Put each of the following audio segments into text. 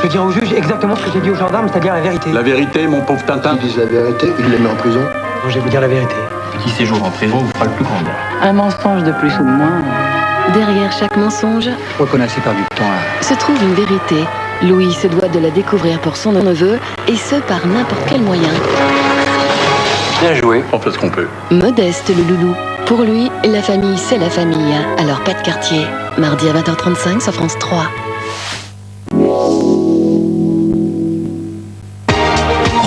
dire au juge exactement ce que j'ai dit aux gendarmes, c'est-à-dire la vérité. La vérité, mon pauvre Tintin. Ils disent la vérité, ils les mettent en prison. Non, je vais vous dire la vérité. Petit séjour en prison vous fera le plus grand bien. Un mensonge de plus ou de moins. Derrière chaque mensonge Reconnaissez par du temps se trouve une vérité. Louis se doit de la découvrir pour son neveu, et ce par n'importe quel moyen. Bien joué. On fait ce qu'on peut. Modeste le loulou. Pour lui, la famille c'est la famille. Alors pas de quartier. Mardi à 20h35 sur France 3.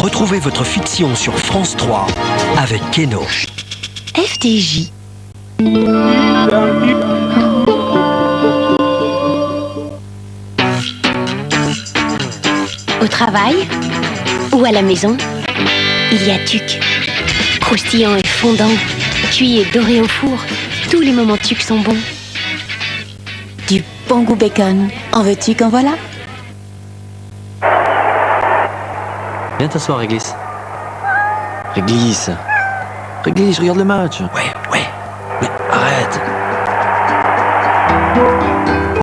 Retrouvez votre fiction sur France 3 avec Keno. FDJ. Au travail ou à la maison, il y a TUC. Croustillant et fondant, cuit et doré au four, tous les moments TUC sont bons. Du bon goût bacon. En veux-tu qu'en voilà? Viens t'asseoir, Réglisse. Réglisse. Réglisse, regarde le match. Ouais. Mais arrête.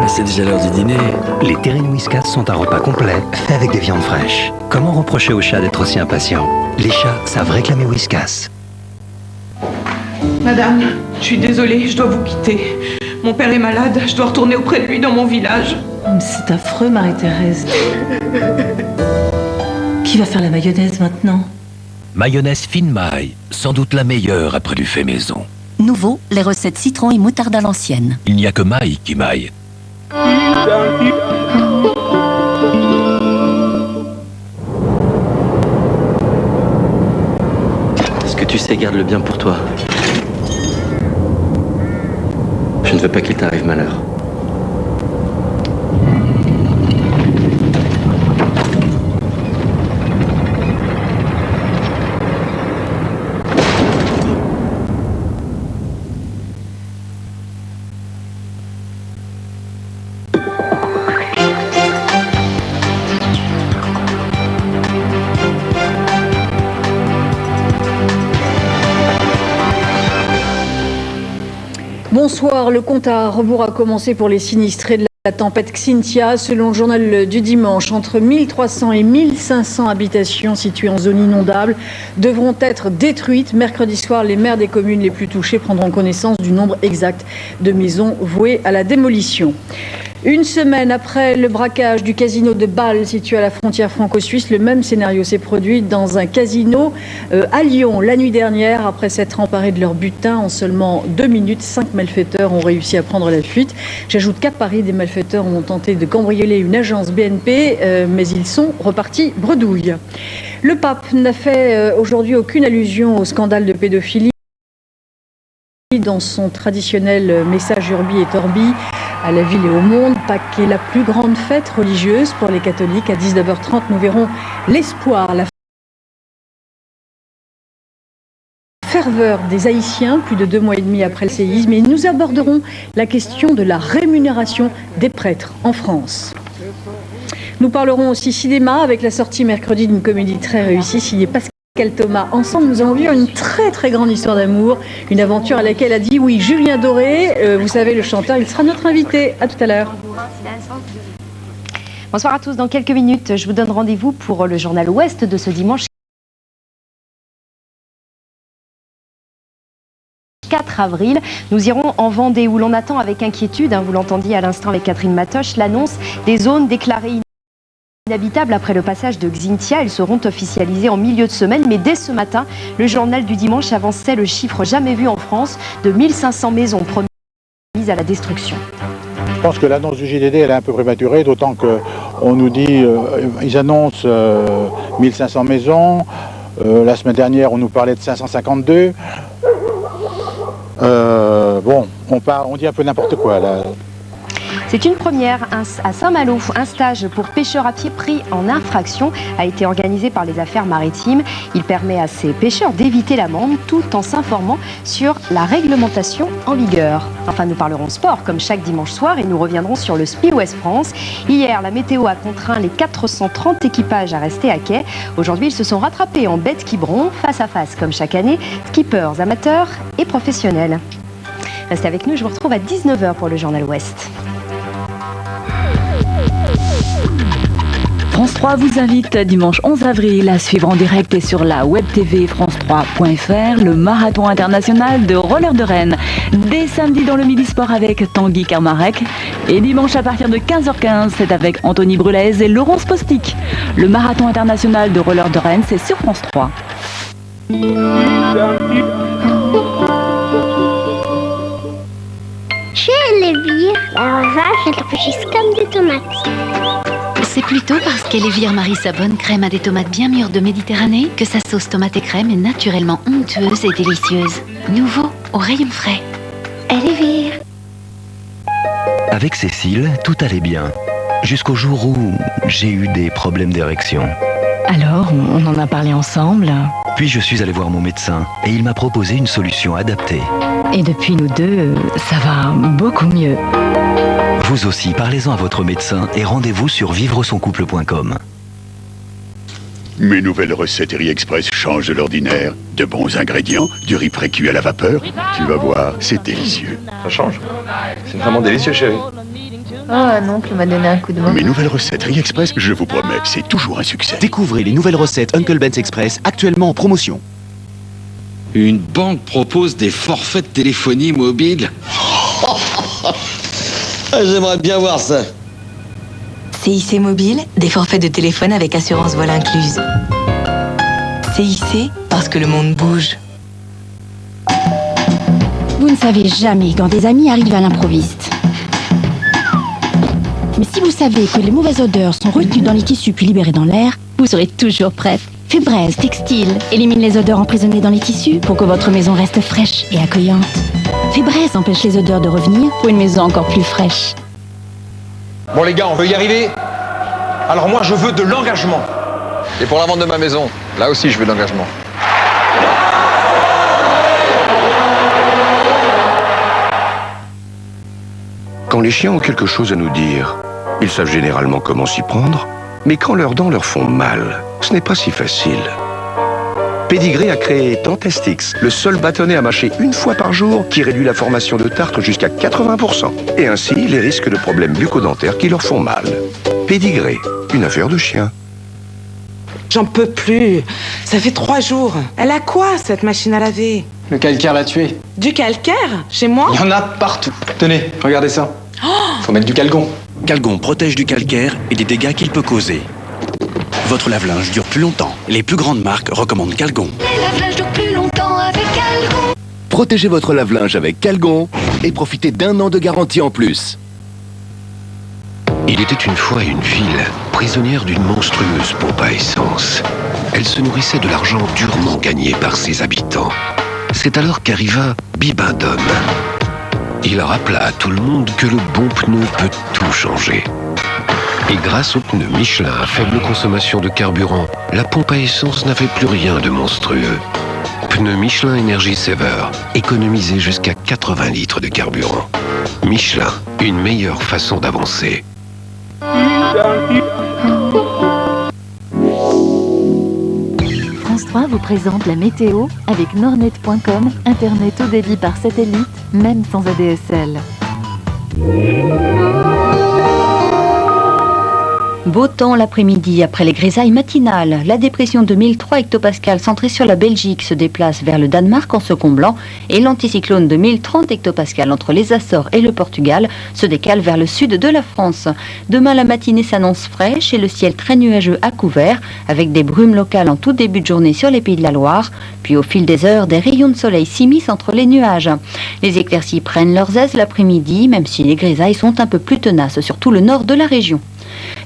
Mais c'est déjà l'heure du dîner. Les terrines Whiskas sont un repas complet, fait avec des viandes fraîches. Comment reprocher aux chats d'être aussi impatients? Les chats savent réclamer Whiskas. Madame, je suis désolée, je dois vous quitter. Mon père est malade, je dois retourner auprès de lui dans mon village. C'est affreux, Marie-Thérèse. Qui va faire la mayonnaise maintenant? Mayonnaise fine maille, sans doute la meilleure après du fait maison. Nouveau, les recettes citron et moutarde à l'ancienne. Il n'y a que maille qui maille. Ce que tu sais, garde-le bien pour toi. Je ne veux pas qu'il t'arrive malheur. Bonsoir, le compte à rebours a commencé pour les sinistrés de la tempête Xynthia. Selon le journal du dimanche, entre 1300 et 1500 habitations situées en zone inondable devront être détruites. Mercredi soir, les maires des communes les plus touchées prendront connaissance du nombre exact de maisons vouées à la démolition. Une semaine après le braquage du casino de Bâle situé à la frontière franco-suisse, le même scénario s'est produit dans un casino à Lyon la nuit dernière. Après s'être emparés de leur butin en seulement 2 minutes, 5 malfaiteurs ont réussi à prendre la fuite. J'ajoute qu'à Paris, des malfaiteurs ont tenté de cambrioler une agence BNP, mais ils sont repartis bredouille. Le pape n'a fait aujourd'hui aucune allusion au scandale de pédophilie. Dans son traditionnel message Urbi et Orbi à la ville et au monde, Pâques est la plus grande fête religieuse pour les catholiques. À 19h30, nous verrons l'espoir, la ferveur des Haïtiens, plus de 2 mois et demi après le séisme, et nous aborderons la question de la rémunération des prêtres en France. Nous parlerons aussi cinéma avec la sortie mercredi d'une comédie très réussie signée Pascal Thomas. Ensemble, nous avons vu une très très grande histoire d'amour, une aventure à laquelle a dit oui Julien Doré, vous savez le chanteur, il sera notre invité. À tout à l'heure. Bonsoir à tous, dans quelques minutes, je vous donne rendez-vous pour le journal Ouest de ce dimanche 4 avril. Nous irons en Vendée où l'on attend avec inquiétude, vous l'entendiez à l'instant avec Catherine Matoche, l'annonce des zones déclarées inhabitables après le passage de Xynthia. Elles seront officialisées en milieu de semaine, mais dès ce matin, le journal du dimanche avançait le chiffre jamais vu en France de 1500 maisons promises à la destruction. Je pense que l'annonce du JDD elle est un peu prématurée, d'autant qu'on nous dit, ils annoncent 1500 maisons, la semaine dernière on nous parlait de 552. Bon, on dit un peu n'importe quoi là. C'est une première à Saint-Malo. Un stage pour pêcheurs à pied pris en infraction a été organisé par les affaires maritimes. Il permet à ces pêcheurs d'éviter l'amende tout en s'informant sur la réglementation en vigueur. Enfin, nous parlerons sport comme chaque dimanche soir et nous reviendrons sur le Spi Ouest France. Hier, la météo a contraint les 430 équipages à rester à quai. Aujourd'hui, ils se sont rattrapés en bêtes quiberons, face à face comme chaque année, skippers, amateurs et professionnels. Restez avec nous, je vous retrouve à 19h pour le Journal Ouest. 3 vous invite dimanche 11 avril à suivre en direct et sur la web TV France3.fr le marathon international de roller de Rennes. Dès samedi dans le Midi Sport avec Tanguy Karmarek. Et dimanche à partir de 15h15, c'est avec Anthony Brulaise et Laurence Postic. Le marathon international de roller de Rennes, c'est sur France 3. Chez Elvire, la vache, elle rugisse comme des tomates. C'est plutôt parce qu'Elvire marie sa bonne crème à des tomates bien mûres de Méditerranée que sa sauce tomate et crème est naturellement onctueuse et délicieuse. Nouveau, au rayon frais. Elvire. Avec Cécile, tout allait bien. Jusqu'au jour où j'ai eu des problèmes d'érection. Alors, on en a parlé ensemble. Puis je suis allé voir mon médecin et il m'a proposé une solution adaptée. Et depuis nous deux, ça va beaucoup mieux. Vous aussi, parlez-en à votre médecin et rendez-vous sur vivressoncouple.com. Mes nouvelles recettes Riz Express changent de l'ordinaire. De bons ingrédients, du riz précuit à la vapeur. Tu vas voir, c'est délicieux. Ça change. C'est vraiment délicieux, chérie. Oh, un oncle m'a donné un coup de main. Mes nouvelles recettes Riz Express, je vous promets, c'est toujours un succès. Découvrez les nouvelles recettes Uncle Ben's Express, actuellement en promotion. Une banque propose des forfaits de téléphonie mobile. J'aimerais bien voir ça. CIC Mobile, des forfaits de téléphone avec assurance vol incluse. CIC, parce que le monde bouge. Vous ne savez jamais quand des amis arrivent à l'improviste. Mais si vous savez que les mauvaises odeurs sont retenues dans les tissus puis libérées dans l'air, vous serez toujours prête. Febreze Textile élimine les odeurs emprisonnées dans les tissus pour que votre maison reste fraîche et accueillante. Febreze empêche les odeurs de revenir pour une maison encore plus fraîche. Bon les gars, on veut y arriver? Alors moi je veux de l'engagement. Et pour la vente de ma maison, là aussi je veux de l'engagement. Quand les chiens ont quelque chose à nous dire, ils savent généralement comment s'y prendre, mais quand leurs dents leur font mal, ce n'est pas si facile. Pédigré a créé Dentestix, le seul bâtonnet à mâcher une fois par jour qui réduit la formation de tartre jusqu'à 80%, et ainsi les risques de problèmes bucco-dentaires qui leur font mal. Pédigré, une affaire de chien. J'en peux plus. Ça fait 3 jours. Elle a quoi, cette machine à laver? Le calcaire l'a tué. Du calcaire? Chez moi? Il y en a partout. Tenez, regardez ça. Faut mettre du Calgon. Calgon protège du calcaire et des dégâts qu'il peut causer. Votre lave-linge dure plus longtemps. Les plus grandes marques recommandent Calgon. Les lave-linges durent plus longtemps avec Calgon. Protégez votre lave-linge avec Calgon et profitez d'1 an de garantie en plus. Il était une fois une ville, prisonnière d'une monstrueuse pompe à essence. Elle se nourrissait de l'argent durement gagné par ses habitants. C'est alors qu'arriva Bibendum. Il rappela à tout le monde que le bon pneu peut tout changer. Et grâce aux pneus Michelin à faible consommation de carburant, la pompe à essence n'avait plus rien de monstrueux. Pneus Michelin Energy Saver, économisez jusqu'à 80 litres de carburant. Michelin, une meilleure façon d'avancer. France 3 vous présente la météo avec Nornet.com, Internet haut débit par satellite, même sans ADSL. Beau temps l'après-midi après les grisailles matinales. La dépression de 1003 hectopascales centrée sur la Belgique se déplace vers le Danemark en se comblant et l'anticyclone de 1030 hectopascales entre les Açores et le Portugal se décale vers le sud de la France. Demain la matinée s'annonce fraîche et le ciel très nuageux à couvert avec des brumes locales en tout début de journée sur les Pays de la Loire. Puis au fil des heures, des rayons de soleil s'immiscent entre les nuages. Les éclaircies prennent leurs aises l'après-midi même si les grisailles sont un peu plus tenaces sur tout le nord de la région.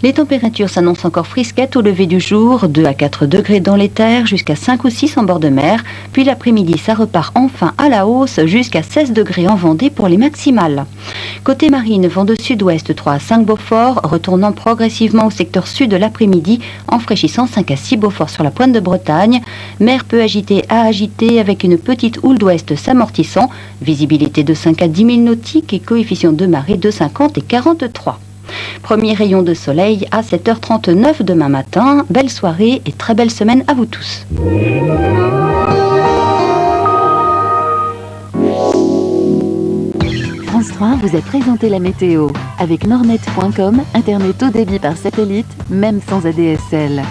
Les températures s'annoncent encore frisquettes au lever du jour, 2 à 4 degrés dans les terres, jusqu'à 5 ou 6 en bord de mer. Puis l'après-midi, ça repart enfin à la hausse, jusqu'à 16 degrés en Vendée pour les maximales. Côté marine, vent de sud-ouest 3 à 5 Beaufort, retournant progressivement au secteur sud de l'après-midi, en fraîchissant 5 à 6 Beaufort sur la pointe de Bretagne. Mer peu agitée à agitée, avec une petite houle d'ouest s'amortissant, visibilité de 5 à 10 000 nautiques et coefficient de marée de 50 et 43. Premier rayon de soleil à 7h39 demain matin. Belle soirée et très belle semaine à vous tous. France 3 vous a présenté la météo. Avec Nornet.com, Internet haut débit par satellite, même sans ADSL.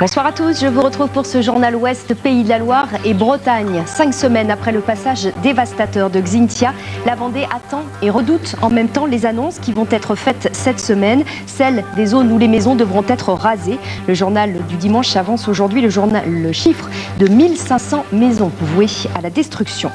Bonsoir à tous, je vous retrouve pour ce journal Ouest, Pays de la Loire et Bretagne. 5 semaines après le passage dévastateur de Xynthia, la Vendée attend et redoute en même temps les annonces qui vont être faites cette semaine, celles des zones où les maisons devront être rasées. Le journal du dimanche avance aujourd'hui le chiffre de 1500 maisons vouées à la destruction.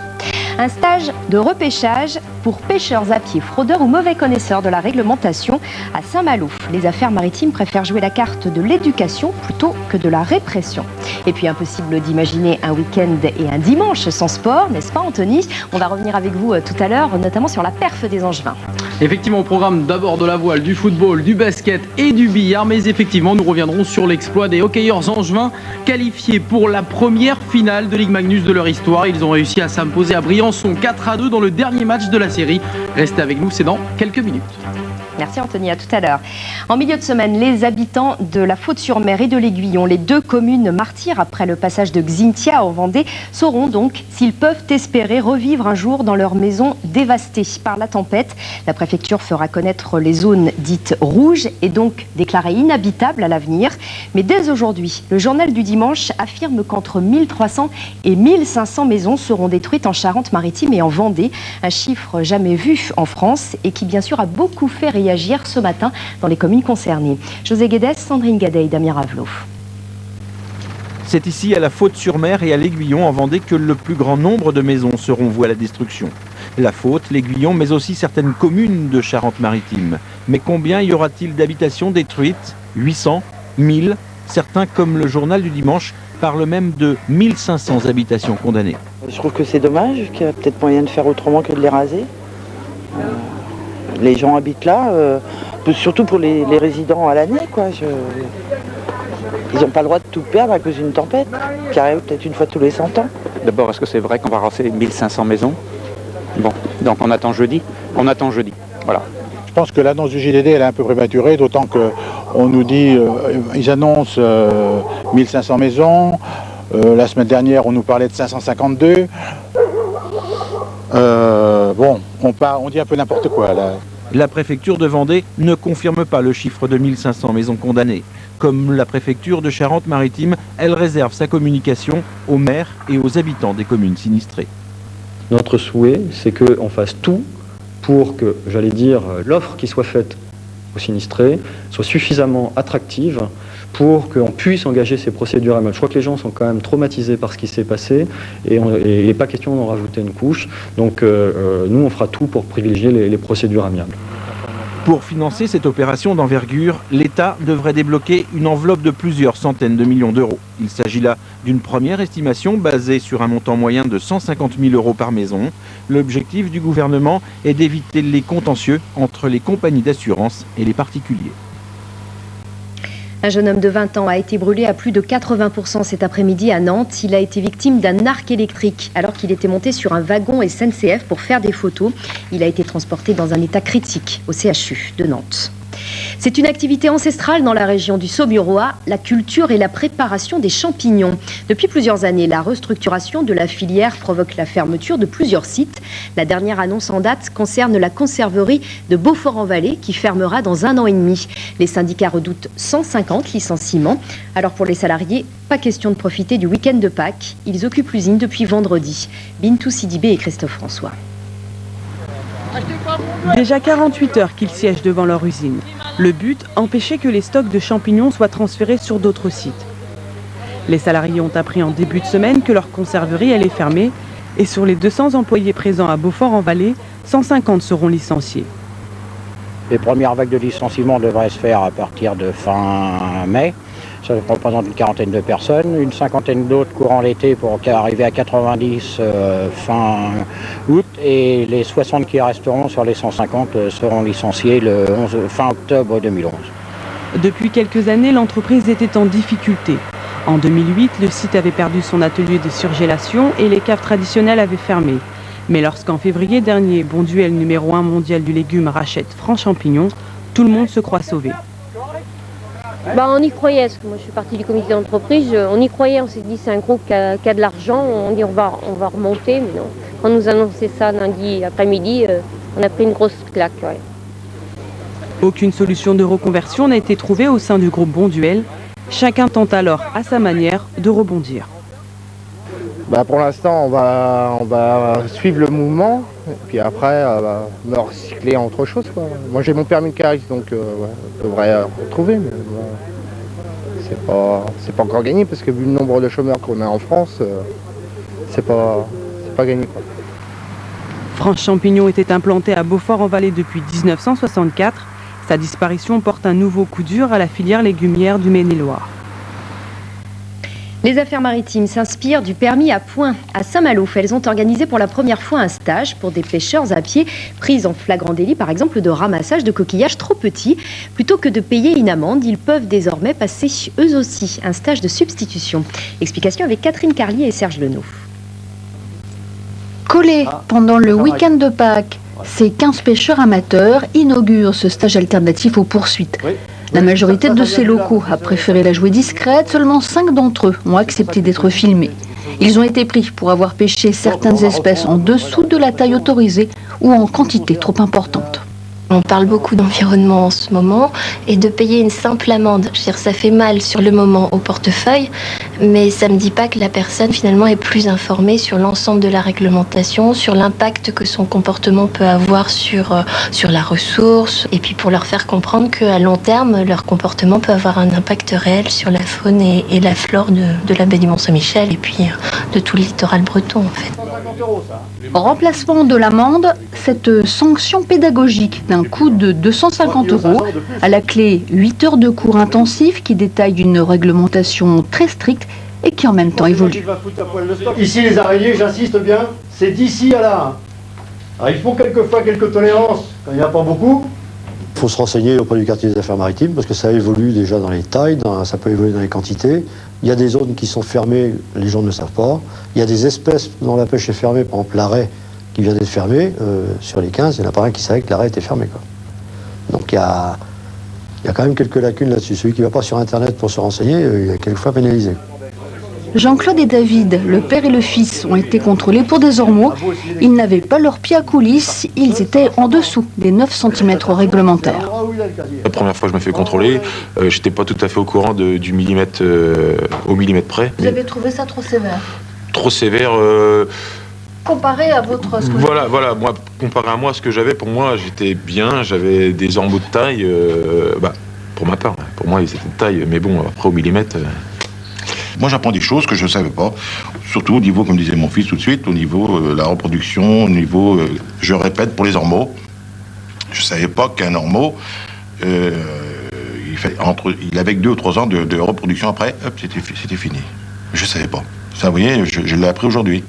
Un stage de repêchage pour pêcheurs à pied, fraudeurs ou mauvais connaisseurs de la réglementation à Saint-Malo. Les affaires maritimes préfèrent jouer la carte de l'éducation plutôt que de la répression. Et puis impossible d'imaginer un week-end et un dimanche sans sport, n'est-ce pas Anthony? On va revenir avec vous tout à l'heure, notamment sur la perf des Angevins. Effectivement, au programme d'abord de la voile, du football, du basket et du billard, mais effectivement nous reviendrons sur l'exploit des hockeyeurs angevins qualifiés pour la première finale de Ligue Magnus de leur histoire. Ils ont réussi à s'imposer à Briançon 4-2 dans le dernier match de la série. Restez avec nous, c'est dans quelques minutes. Merci Anthony, à tout à l'heure. En milieu de semaine, les habitants de la Faute-sur-Mer et de l'Aiguillon, les deux communes martyrs après le passage de Xynthia en Vendée, sauront donc s'ils peuvent espérer revivre un jour dans leur maison dévastée par la tempête. La préfecture fera connaître les zones dites rouges et donc déclarées inhabitables à l'avenir. Mais dès aujourd'hui, le journal du dimanche affirme qu'entre 1300 et 1500 maisons seront détruites en Charente-Maritime et en Vendée. Un chiffre jamais vu en France et qui bien sûr a beaucoup fait réagir ce matin dans les communes concernées. José Guedes, Sandrine Gadet et Damien Ravelot. C'est ici à la Faute-sur-Mer et à l'Aiguillon en Vendée que le plus grand nombre de maisons seront vouées à la destruction. La Faute, l'Aiguillon, mais aussi certaines communes de Charente-Maritime. Mais combien y aura-t-il d'habitations détruites? 800, 1000. Certains, comme le journal du dimanche, parlent même de 1500 habitations condamnées. Je trouve que c'est dommage, qu'il y a peut-être moyen de faire autrement que de les raser. Les gens habitent là, surtout pour les résidents à l'année, quoi. Ils n'ont pas le droit de tout perdre à cause d'une tempête qui arrive peut-être une fois tous les 100 ans. D'abord, est-ce que c'est vrai qu'on va raser 1500 maisons? Bon, donc on attend jeudi. Voilà. Je pense que l'annonce du JDD elle est un peu prématurée, d'autant qu'on nous dit, ils annoncent 1500 maisons. La semaine dernière, on nous parlait de 552. On dit un peu n'importe quoi là. La préfecture de Vendée ne confirme pas le chiffre de 1500 maisons condamnées. Comme la préfecture de Charente-Maritime, elle réserve sa communication aux maires et aux habitants des communes sinistrées. Notre souhait, c'est qu'on fasse tout pour que, l'offre qui soit faite aux sinistrés soit suffisamment attractive pour qu'on puisse engager ces procédures amiables. Je crois que les gens sont quand même traumatisés par ce qui s'est passé et il n'est pas question d'en rajouter une couche. Donc nous, on fera tout pour privilégier les procédures amiables. Pour financer cette opération d'envergure, l'État devrait débloquer une enveloppe de plusieurs centaines de millions d'euros. Il s'agit là d'une première estimation basée sur un montant moyen de 150 000 euros par maison. L'objectif du gouvernement est d'éviter les contentieux entre les compagnies d'assurance et les particuliers. Un jeune homme de 20 ans a été brûlé à plus de 80% cet après-midi à Nantes. Il a été victime d'un arc électrique alors qu'il était monté sur un wagon SNCF pour faire des photos. Il a été transporté dans un état critique au CHU de Nantes. C'est une activité ancestrale dans la région du Saumurois, la culture et la préparation des champignons. Depuis plusieurs années, la restructuration de la filière provoque la fermeture de plusieurs sites. La dernière annonce en date concerne la conserverie de Beaufort-en-Vallée qui fermera dans 1 an et demi. Les syndicats redoutent 150 licenciements. Alors pour les salariés, pas question de profiter du week-end de Pâques. Ils occupent l'usine depuis vendredi. Bintou Sidibé et Christophe François. Déjà 48 heures qu'ils siègent devant leur usine. Le but, empêcher que les stocks de champignons soient transférés sur d'autres sites. Les salariés ont appris en début de semaine que leur conserverie allait fermer et sur les 200 employés présents à Beaufort-en-Vallée, 150 seront licenciés. Les premières vagues de licenciements devraient se faire à partir de fin mai. Ça représente une quarantaine de personnes, une cinquantaine d'autres courant l'été pour arriver à 90 fin août et les 60 qui resteront sur les 150 seront licenciés le fin octobre 2011. Depuis quelques années, l'entreprise était en difficulté. En 2008, le site avait perdu son atelier de surgélation et les caves traditionnelles avaient fermé. Mais lorsqu'en février dernier, Bonduel numéro 1 mondial du légume rachète Franchampignon, tout le monde se croit sauvé. On y croyait, parce que moi je suis partie du comité d'entreprise, on y croyait, on s'est dit c'est un groupe qui a de l'argent, on dit on va remonter, mais non. Quand on nous annonçait ça lundi après-midi, on a pris une grosse claque. Ouais. Aucune solution de reconversion n'a été trouvée au sein du groupe Bonduel. Chacun tente alors, à sa manière, de rebondir. Pour l'instant, on va suivre le mouvement, et puis après, me recycler en autre chose, quoi. Moi, j'ai mon permis de cariste, donc je devrais retrouver, mais c'est pas encore gagné, parce que vu le nombre de chômeurs qu'on a en France, c'est pas gagné, quoi. France Champignon était implanté à Beaufort-en-Vallée depuis 1964. Sa disparition porte un nouveau coup dur à la filière légumière du Maine-et-Loire. Les affaires maritimes s'inspirent du permis à points. À Saint-Malo, elles ont organisé pour la première fois un stage pour des pêcheurs à pied pris en flagrant délit, par exemple, de ramassage de coquillages trop petits. Plutôt que de payer une amende, ils peuvent désormais passer eux aussi un stage de substitution. Explication avec Catherine Carlier et Serge Lenot. Collés pendant le week-end de Pâques, ces 15 pêcheurs amateurs inaugurent ce stage alternatif aux poursuites. La majorité de ces locaux a préféré la jouer discrète, seulement 5 d'entre eux ont accepté d'être filmés. Ils ont été pris pour avoir pêché certaines espèces en dessous de la taille autorisée ou en quantité trop importante. On parle beaucoup d'environnement en ce moment et de payer une simple amende. Je veux dire, ça fait mal sur le moment au portefeuille, mais ça ne me dit pas que la personne finalement est plus informée sur l'ensemble de la réglementation, sur l'impact que son comportement peut avoir sur la ressource, et puis pour leur faire comprendre qu'à long terme, leur comportement peut avoir un impact réel sur la faune et la flore de la baie du Mont-Saint-Michel et puis de tout le littoral breton en fait. En remplacement de l'amende, cette sanction pédagogique d'un coût de 250 €, à la clé 8 heures de cours intensifs qui détaillent une réglementation très stricte et qui en même temps évolue. Ici les araignées, j'insiste bien, c'est d'ici à là. Alors, il faut quelquefois quelques tolérances, quand il n'y en a pas beaucoup. Il faut se renseigner auprès du quartier des affaires maritimes parce que ça évolue déjà dans les tailles, ça peut évoluer dans les quantités. Il y a des zones qui sont fermées, les gens ne le savent pas. Il y a des espèces dont la pêche est fermée, par exemple l'arrêt qui vient d'être fermé. Sur les 15, il n'y en a pas un qui savait que l'arrêt était fermé, quoi. Donc il y a quand même quelques lacunes là-dessus. Celui qui ne va pas sur Internet pour se renseigner, il est quelquefois pénalisé. Jean-Claude et David, le père et le fils, ont été contrôlés pour des ormeaux. Ils n'avaient pas leurs pieds à coulisses, ils étaient en dessous des 9 cm réglementaires. La première fois que je me fais contrôler, j'étais pas tout à fait au courant du millimètre au millimètre près. Vous avez trouvé ça trop sévère? Trop sévère. Comparé à votre... Voilà, moi, comparé à moi, ce que j'avais, pour moi, j'étais bien, j'avais des ormeaux de taille, pour ma part, pour moi, ils étaient de taille, mais bon, après au millimètre... Moi, j'apprends des choses que je ne savais pas, surtout au niveau, comme disait mon fils tout de suite, au niveau de la reproduction, au niveau, je répète, pour les ormeaux. Je ne savais pas qu'un ormeau, il avait 2 ou 3 ans de reproduction après, hop, c'était fini. Je ne savais pas. Ça, vous voyez, je l'ai appris aujourd'hui.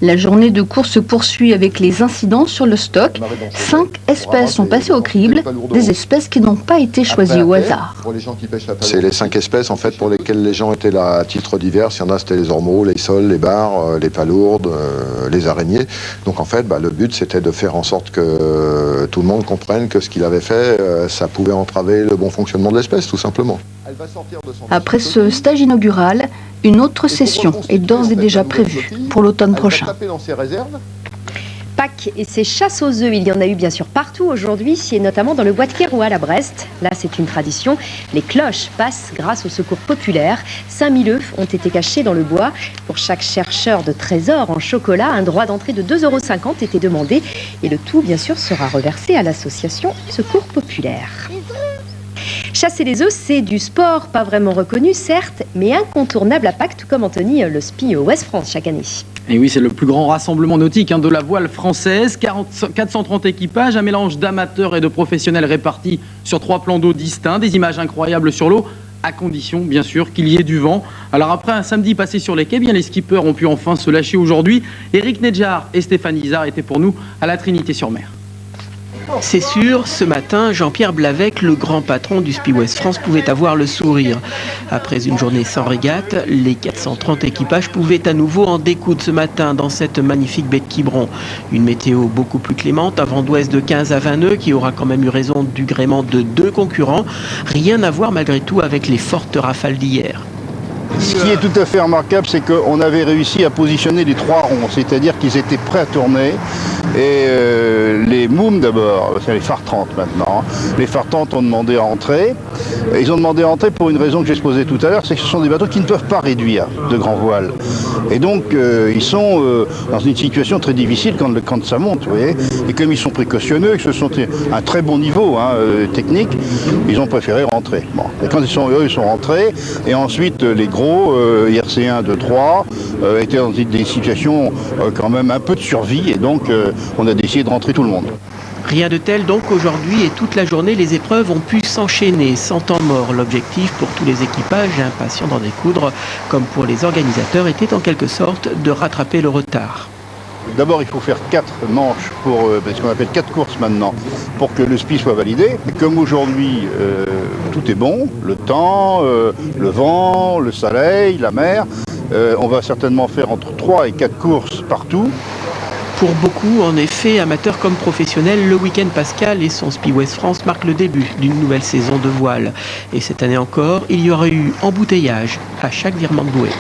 La journée de cours se poursuit avec les incidents sur le stock. 5 espèces sont passées au crible, des espèces qui n'ont pas été choisies au hasard. C'est les 5 espèces en fait pour lesquelles les gens étaient là à titre divers. Il y en a, c'était les ormeaux, les sols, les bars, les palourdes, les araignées. Donc en fait, le but c'était de faire en sorte que tout le monde comprenne que ce qu'il avait fait, ça pouvait entraver le bon fonctionnement de l'espèce, tout simplement. Après ce stage inaugural, une autre session est d'ores et déjà prévue pour l'automne prochain. Pâques et ses chasses aux œufs, il y en a eu bien sûr partout aujourd'hui, et notamment dans le bois de Kéroual à Brest. Là, c'est une tradition. Les cloches passent grâce au secours populaire. 5000 œufs ont été cachés dans le bois. Pour chaque chercheur de trésors en chocolat, un droit d'entrée de 2,50 € était demandé. Et le tout, bien sûr, sera reversé à l'association Secours Populaire. Chasser les œufs, c'est du sport, pas vraiment reconnu, certes, mais incontournable à Pâques, tout comme Anthony le SPI au Ouest France chaque année. Et oui, c'est le plus grand rassemblement nautique de la voile française. 430 équipages, un mélange d'amateurs et de professionnels répartis sur 3 plans d'eau distincts, des images incroyables sur l'eau, à condition, bien sûr, qu'il y ait du vent. Alors après un samedi passé sur les quais, les skippers ont pu enfin se lâcher aujourd'hui. Éric Nedjar et Stéphane Izard étaient pour nous à la Trinité-sur-Mer. C'est sûr, ce matin, Jean-Pierre Blavec, le grand patron du Spi West France, pouvait avoir le sourire. Après une journée sans régate, les 430 équipages pouvaient à nouveau en découdre ce matin dans cette magnifique baie de Quiberon. Une météo beaucoup plus clémente, un vent d'ouest de 15 à 20 nœuds qui aura quand même eu raison du gréement de 2 concurrents. Rien à voir malgré tout avec les fortes rafales d'hier. Ce qui est tout à fait remarquable, c'est qu'on avait réussi à positionner les 3 ronds, c'est-à-dire qu'ils étaient prêts à tourner. Et les Moum d'abord, c'est les phares 30 maintenant. Les phares 30 ont demandé à entrer. Et ils ont demandé à entrer pour une raison que j'exposais tout à l'heure, c'est que ce sont des bateaux qui ne peuvent pas réduire de grand voile. Et donc ils sont dans une situation très difficile quand ça monte, vous voyez. Et comme ils sont précautionneux, que ce sont à un très bon niveau technique, ils ont préféré rentrer. Bon. Et quand ils sont rentrés. Et ensuite les gros, IRC1, 2, 3, étaient dans des situations quand même un peu de survie. Et donc on a décidé de rentrer tout le monde. Rien de tel donc aujourd'hui et toute la journée les épreuves ont pu s'enchaîner sans temps mort. L'objectif pour tous les équipages impatients d'en découdre comme pour les organisateurs était en quelque sorte de rattraper le retard. D'abord il faut faire 4 manches pour ce qu'on appelle 4 courses maintenant pour que le SPI soit validé. Et comme aujourd'hui tout est bon, le temps, le vent, le soleil, la mer, on va certainement faire entre 3 et 4 courses partout. Pour beaucoup, en effet, amateurs comme professionnels, le week-end pascal et son Spi West France marquent le début d'une nouvelle saison de voile. Et cette année encore, il y aura eu embouteillage à chaque virement de bouée.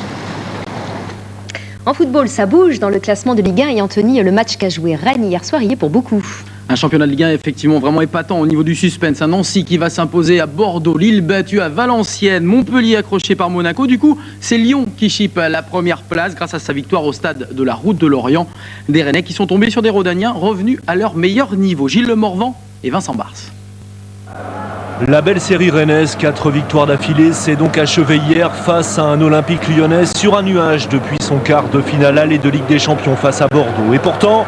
En football, ça bouge dans le classement de Ligue 1 et Anthony, le match qu'a joué Rennes hier soir y est pour beaucoup. Un championnat de Ligue 1 effectivement vraiment épatant au niveau du suspense. Un Nancy qui va s'imposer à Bordeaux, Lille battue à Valenciennes, Montpellier accroché par Monaco. Du coup, c'est Lyon qui chipe la première place grâce à sa victoire au stade de la Route de Lorient. Des Rennais qui sont tombés sur des Rodaniens revenus à leur meilleur niveau. Gilles Le Morvan et Vincent Bars. La belle série rennaise, 4 victoires d'affilée, s'est donc achevée hier face à un Olympique lyonnais sur un nuage depuis son quart de finale aller de Ligue des Champions face à Bordeaux. Et pourtant,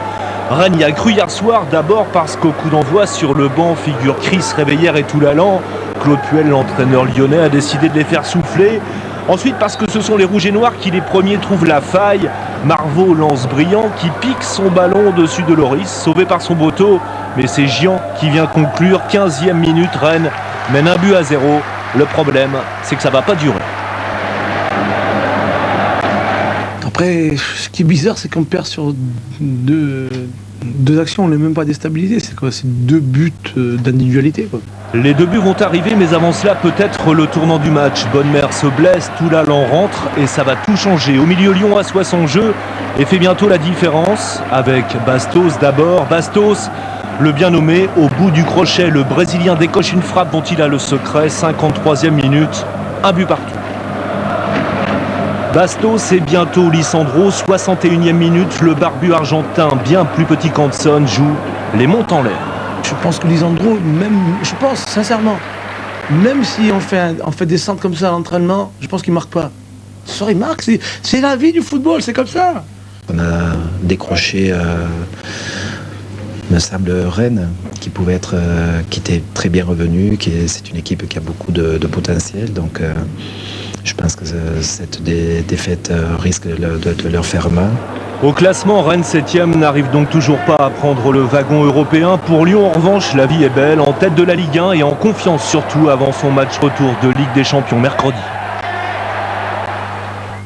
Rennes y a cru hier soir, d'abord parce qu'au coup d'envoi sur le banc figure Chris Réveillère et Toulalan. Claude Puel, l'entraîneur lyonnais, a décidé de les faire souffler. Ensuite parce que ce sont les Rouges et Noirs qui les premiers trouvent la faille. Marvaux lance brillant qui pique son ballon au-dessus de Loris, sauvé par son bateau. Mais c'est Gian qui vient conclure. 15e minute, Rennes mène 1-0. Le problème, c'est que ça va pas durer. Après, ce qui est bizarre, c'est qu'on perd sur deux actions, on n'est même pas déstabilisé. C'est quoi? C'est 2 buts d'individualité, quoi. Les 2 buts vont arriver, mais avant cela, peut-être le tournant du match. Bonnemère se blesse, Toulalan rentre et ça va tout changer. Au milieu, Lyon assoit son jeu et fait bientôt la différence avec Bastos d'abord. Bastos, le bien nommé, au bout du crochet, le Brésilien décoche une frappe dont il a le secret. 53e minute, 1 but partout. Bastos et bientôt Lisandro, 61e minute, le barbu argentin, bien plus petit qu'Hanson, joue les montes en l'air. Je pense que Lisandro, je pense sincèrement, même si on fait des centres comme ça à l'entraînement, je pense qu'il ne marque pas. Ce soir, il marque, c'est la vie du football, c'est comme ça. On a décroché, me semble, Rennes, qui était très bien revenu, c'est une équipe qui a beaucoup de potentiel, donc je pense que cette défaite risque de leur faire mal. Au classement, Rennes 7e n'arrive donc toujours pas à prendre le wagon européen. Pour Lyon, en revanche, la vie est belle, en tête de la Ligue 1 et en confiance surtout avant son match retour de Ligue des Champions mercredi.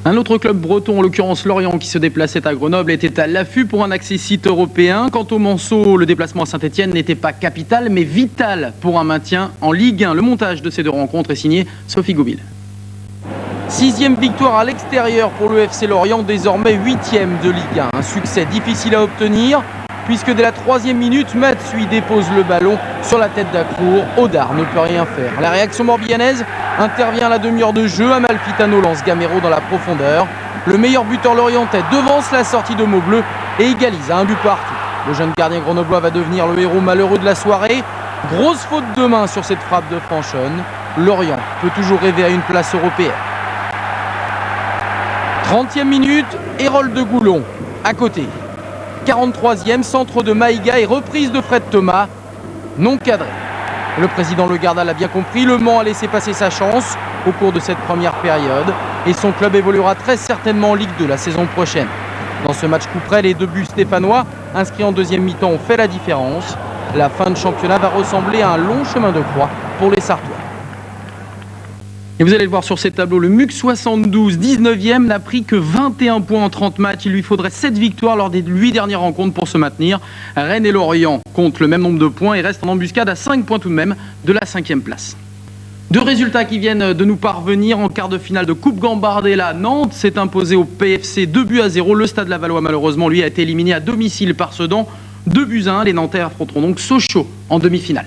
Un autre club breton, en l'occurrence Lorient, qui se déplaçait à Grenoble, était à l'affût pour un accès-site européen. Quant au Manceau, le déplacement à Saint-Etienne n'était pas capital, mais vital pour un maintien en Ligue 1. Le montage de ces 2 rencontres est signé Sophie Gobil. 6e victoire à l'extérieur pour le FC Lorient, désormais 8e de Ligue 1. Un succès difficile à obtenir, puisque dès la 3e minute, Matsui dépose le ballon sur la tête d'Acour. Audard ne peut rien faire. La réaction morbihannaise intervient à la demi-heure de jeu. Amalfitano lance Gamero dans la profondeur. Le meilleur buteur lorientais devance la sortie de Maubleu et égalise à 1 but partout. Le jeune gardien grenoblois va devenir le héros malheureux de la soirée. Grosse faute de main sur cette frappe de Franchonne. Lorient peut toujours rêver à une place européenne. 30e minute, Hérold de Goulon, à côté. 43e, centre de Maïga et reprise de Fred Thomas, non cadré. Le président Le Gardal l'a bien compris, Le Mans a laissé passer sa chance au cours de cette première période et son club évoluera très certainement en Ligue 2 la saison prochaine. Dans ce match coup près, les 2 buts stéphanois inscrits en 2e mi-temps ont fait la différence. La fin de championnat va ressembler à un long chemin de croix pour les Sartois. Et vous allez le voir sur ces tableaux, le MUC 72, 19e, n'a pris que 21 points en 30 matchs. Il lui faudrait 7 victoires lors des 8 dernières rencontres pour se maintenir. Rennes et Lorient comptent le même nombre de points et restent en embuscade à 5 points tout de même de la 5e place. Deux résultats qui viennent de nous parvenir en quart de finale de Coupe Gambardella. Nantes s'est imposé au PFC 2-0. Le Stade Lavallois, malheureusement, lui, a été éliminé à domicile par Sedan. 2-1. Les Nantais affronteront donc Sochaux en demi-finale.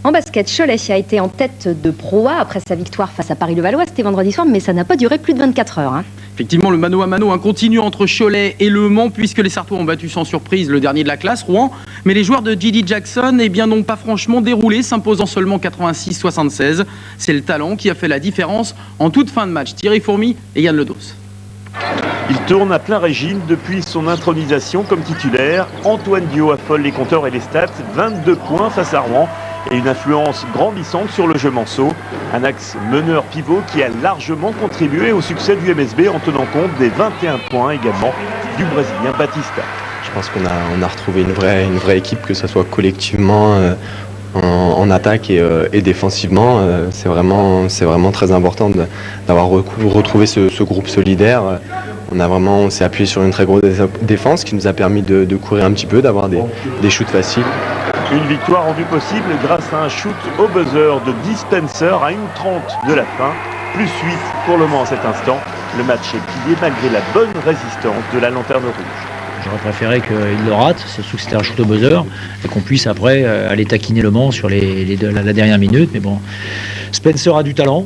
En basket, Cholet a été en tête de Pro A après sa victoire face à Paris-Levallois. C'était vendredi soir, mais ça n'a pas duré plus de 24 heures. Effectivement, le mano à mano continue entre Cholet et Le Mans, puisque les Sartois ont battu sans surprise le dernier de la classe, Rouen. Mais les joueurs de J.D. Jackson n'ont pas franchement déroulé, s'imposant seulement 86-76. C'est le talent qui a fait la différence en toute fin de match. Thierry Fourmy et Yann Ledos. Il tourne à plein régime depuis son intronisation comme titulaire. Antoine Dio affole les compteurs et les stats. 22 points face à Rouen et une influence grandissante sur le jeu manceau. Un axe meneur-pivot qui a largement contribué au succès du MSB en tenant compte des 21 points également du Brésilien Batista. Je pense qu'on a retrouvé une vraie équipe, que ce soit collectivement en attaque et défensivement. C'est vraiment très important d'avoir retrouvé ce groupe solidaire. On s'est appuyé sur une très grosse défense qui nous a permis de courir un petit peu, d'avoir des shoots faciles. Une victoire rendue possible grâce à un shoot au buzzer de Dispenser à 1:30 de la fin. Plus 8 pour le Mans à cet instant. Le match est plié malgré la bonne résistance de la Lanterne Rouge. J'aurais préféré qu'il le rate, surtout que c'était un shoot au buzzer, et qu'on puisse après aller taquiner le Mans sur la dernière minute. Mais bon, Spencer a du talent,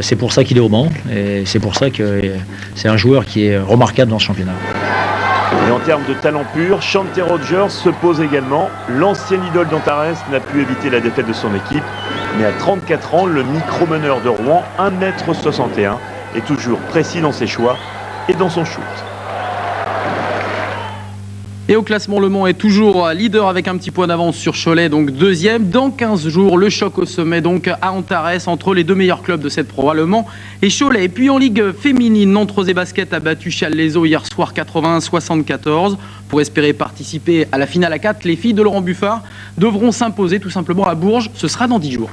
c'est pour ça qu'il est au Mans, et c'est pour ça que c'est un joueur qui est remarquable dans ce championnat. Et en termes de talent pur, Chante Rogers se pose également. L'ancienne idole d'Antares n'a pu éviter la défaite de son équipe, mais à 34 ans, le micro-meneur de Rouen, 1m61, est toujours précis dans ses choix et dans son shoot. Et au classement, Le Mans est toujours leader avec un petit point d'avance sur Cholet, donc deuxième. Dans 15 jours, le choc au sommet donc à Antares entre les deux meilleurs clubs de cette Pro A, Le Mans et Cholet. Et puis en Ligue féminine, Nantes Rosé Basket a battu Challes-les-Eaux hier soir 81-74. Pour espérer participer à la finale à 4, les filles de Laurent Buffard devront s'imposer tout simplement à Bourges. Ce sera dans 10 jours.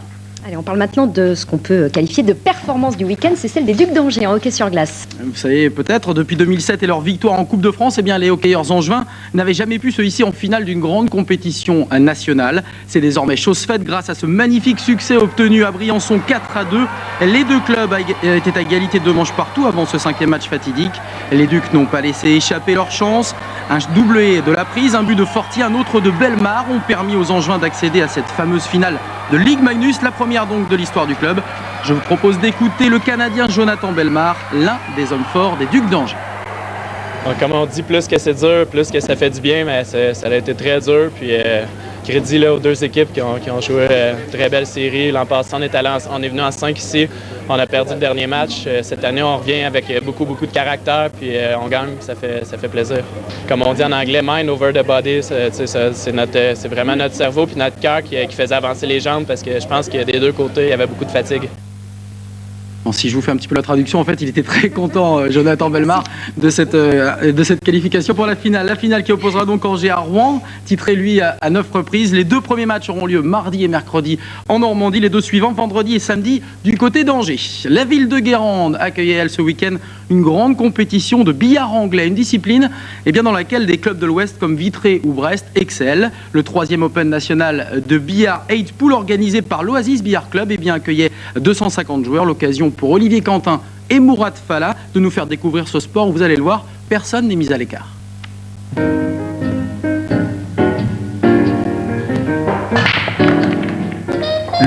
Allez, on parle maintenant de ce qu'on peut qualifier de performance du week-end, c'est celle des Ducs d'Angers en hockey sur glace. Vous savez peut-être, depuis 2007 et leur victoire en Coupe de France, les hockeyeurs angevins n'avaient jamais pu se hisser en finale d'une grande compétition nationale. C'est désormais chose faite grâce à ce magnifique succès obtenu à Briançon 4-2. Les deux clubs étaient à égalité de 2 manches partout avant ce 5e match fatidique. Les Ducs n'ont pas laissé échapper leur chance. Un doublé de la prise, un but de Fortier, un autre de Bellemare ont permis aux Angevins d'accéder à cette fameuse finale de Ligue Magnus, la première donc de l'histoire du club. Je vous propose d'écouter le Canadien Jonathan Bellemare, l'un des hommes forts des Ducs d'Angers. Comme on dit, plus que c'est dur, plus que ça fait du bien, mais ça a été très dur. Puis crédit là, aux deux équipes qui ont joué très belle série. L'an passé, on est venu en 5 ici. On a perdu le dernier match. Cette année, on revient avec beaucoup de caractère, puis on gagne, ça fait plaisir. Comme on dit en anglais, mind over the body, c'est vraiment notre cerveau puis notre cœur qui faisait avancer les jambes, parce que je pense que des deux côtés, il y avait beaucoup de fatigue. Si je vous fais un petit peu la traduction, en fait, il était très content, Jonathan Bellemare, de cette qualification pour la finale. La finale qui opposera donc Angers à Rouen, titré lui à 9 reprises. Les 2 premiers matchs auront lieu mardi et mercredi en Normandie. Les 2 suivants, vendredi et samedi, du côté d'Angers. La ville de Guérande accueillait, elle, ce week-end, une grande compétition de billard anglais, une discipline dans laquelle des clubs de l'Ouest comme Vitré ou Brest excellent. Le 3e Open national de billard 8 pool organisé par l'Oasis Billard Club accueillait 250 joueurs. L'occasion pour Olivier Quentin et Mourad Falla de nous faire découvrir ce sport où, vous allez le voir, personne n'est mis à l'écart.